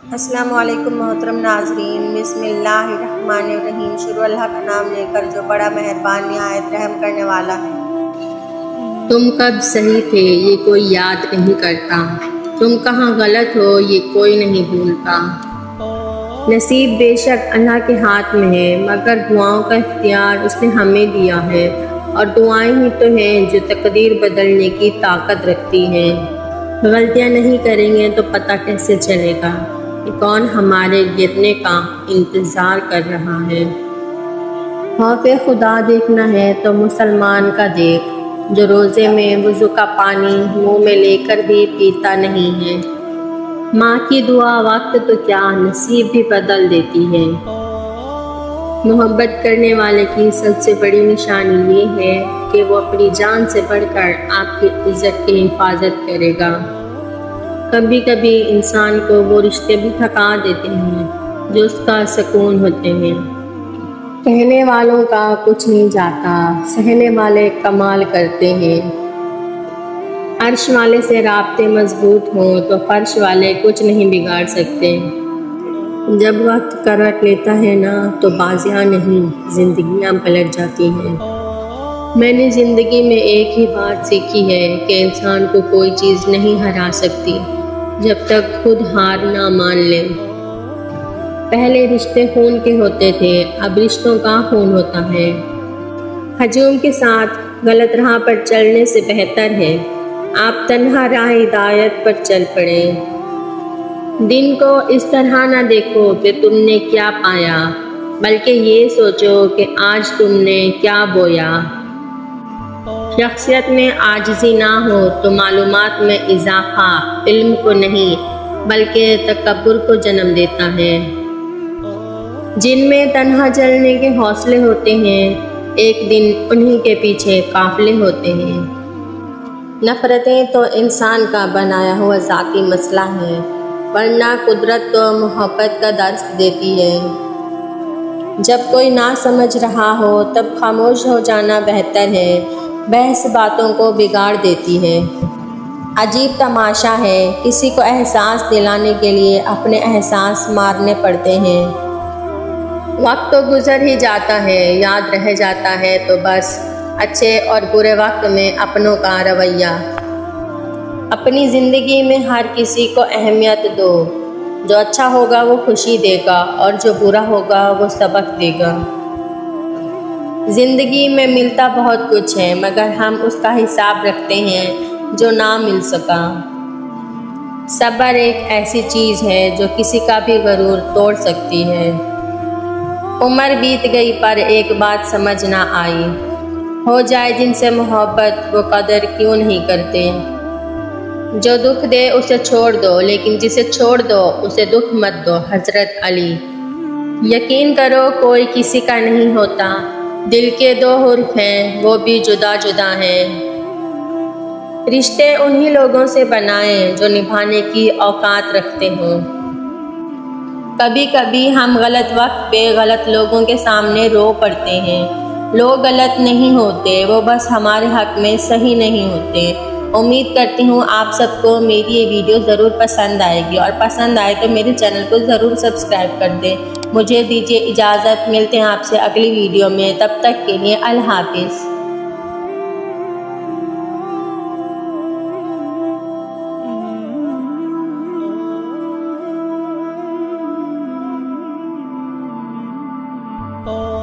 السلام علیکم محترم ناظرین، بسم اللہ الرحمن الرحیم۔ شروع اللہ کا نام لے کر جو بڑا مہربان نہایت رحم کرنے والا ہے۔ تم کب صحیح تھے یہ کوئی یاد نہیں کرتا، تم کہاں غلط ہو یہ کوئی نہیں بھولتا۔ نصیب بے شک اللہ کے ہاتھ میں ہے، مگر دعاؤں کا اختیار اس نے ہمیں دیا ہے، اور دعائیں ہی تو ہیں جو تقدیر بدلنے کی طاقت رکھتی ہیں۔ غلطیاں نہیں کریں گے تو پتہ کیسے چلے گا کہ کون ہمارے گرنے کا انتظار کر رہا ہے۔ خوف خدا دیکھنا ہے تو مسلمان کا دیکھ، جو روزے میں وضو کا پانی منہ میں لے کر بھی پیتا نہیں ہے۔ ماں کی دعا وقت تو کیا نصیب بھی بدل دیتی ہے۔ محبت کرنے والے کی سب سے بڑی نشانی یہ ہے کہ وہ اپنی جان سے بڑھ کر آپ کی عزت کی حفاظت کرے گا۔ کبھی کبھی انسان کو وہ رشتے بھی تھکا دیتے ہیں جو اس کا سکون ہوتے ہیں۔ کہنے والوں کا کچھ نہیں جاتا، سہنے والے کمال کرتے ہیں۔ عرش والے سے رابطے مضبوط ہوں تو فرش والے کچھ نہیں بگاڑ سکتے۔ جب وقت کروٹ لیتا ہے نا تو بازیاں نہیں زندگیاں پلٹ جاتی ہیں۔ میں نے زندگی میں ایک ہی بات سیکھی ہے کہ انسان کو کوئی چیز نہیں ہرا سکتی جب تک خود ہار نہ مان لے۔ پہلے رشتے خون کے ہوتے تھے، اب رشتوں کا خون ہوتا ہے۔ ہجوم کے ساتھ غلط راہ پر چلنے سے بہتر ہے آپ تنہا راہ ہدایت پر چل پڑیں۔ دن کو اس طرح نہ دیکھو کہ تم نے کیا پایا، بلکہ یہ سوچو کہ آج تم نے کیا بویا۔ شخصیت میں عاجزی نہ ہو تو معلومات میں اضافہ علم کو نہیں بلکہ تکبر کو جنم دیتا ہے۔ جن میں تنہا چلنے کے حوصلے ہوتے ہیں ایک دن انہی کے پیچھے قافلے ہوتے ہیں۔ نفرتیں تو انسان کا بنایا ہوا ذاتی مسئلہ ہے، ورنہ قدرت تو محبت کا درس دیتی ہے۔ جب کوئی نہ سمجھ رہا ہو تب خاموش ہو جانا بہتر ہے، بحث باتوں کو بگاڑ دیتی ہے۔ عجیب تماشا ہے، کسی کو احساس دلانے کے لیے اپنے احساس مارنے پڑتے ہیں۔ وقت تو گزر ہی جاتا ہے، یاد رہ جاتا ہے تو بس اچھے اور برے وقت میں اپنوں کا رویہ۔ اپنی زندگی میں ہر کسی کو اہمیت دو، جو اچھا ہوگا وہ خوشی دے گا اور جو برا ہوگا وہ سبق دے گا۔ زندگی میں ملتا بہت کچھ ہے مگر ہم اس کا حساب رکھتے ہیں جو نہ مل سکا۔ صبر ایک ایسی چیز ہے جو کسی کا بھی غرور توڑ سکتی ہے۔ عمر بیت گئی پر ایک بات سمجھ نہ آئی، ہو جائے جن سے محبت وہ قدر کیوں نہیں کرتے۔ جو دکھ دے اسے چھوڑ دو لیکن جسے چھوڑ دو اسے دکھ مت دو، حضرت علی۔ یقین کرو کوئی کسی کا نہیں ہوتا، دل کے دو حرف ہیں وہ بھی جدا جدا ہیں۔ رشتے انہی لوگوں سے بنائیں جو نبھانے کی اوقات رکھتے ہوں۔ کبھی کبھی ہم غلط وقت پہ غلط لوگوں کے سامنے رو پڑتے ہیں۔ لوگ غلط نہیں ہوتے، وہ بس ہمارے حق میں صحیح نہیں ہوتے۔ امید کرتی ہوں آپ سب کو میری یہ ویڈیو ضرور پسند آئے گی، اور پسند آئے تو میرے چینل کو ضرور سبسکرائب کر دیں۔ مجھے دیجیے اجازت، ملتے ہیں آپ سے اگلی ویڈیو میں، تب تک کے لیے اللہ حافظ۔ Oh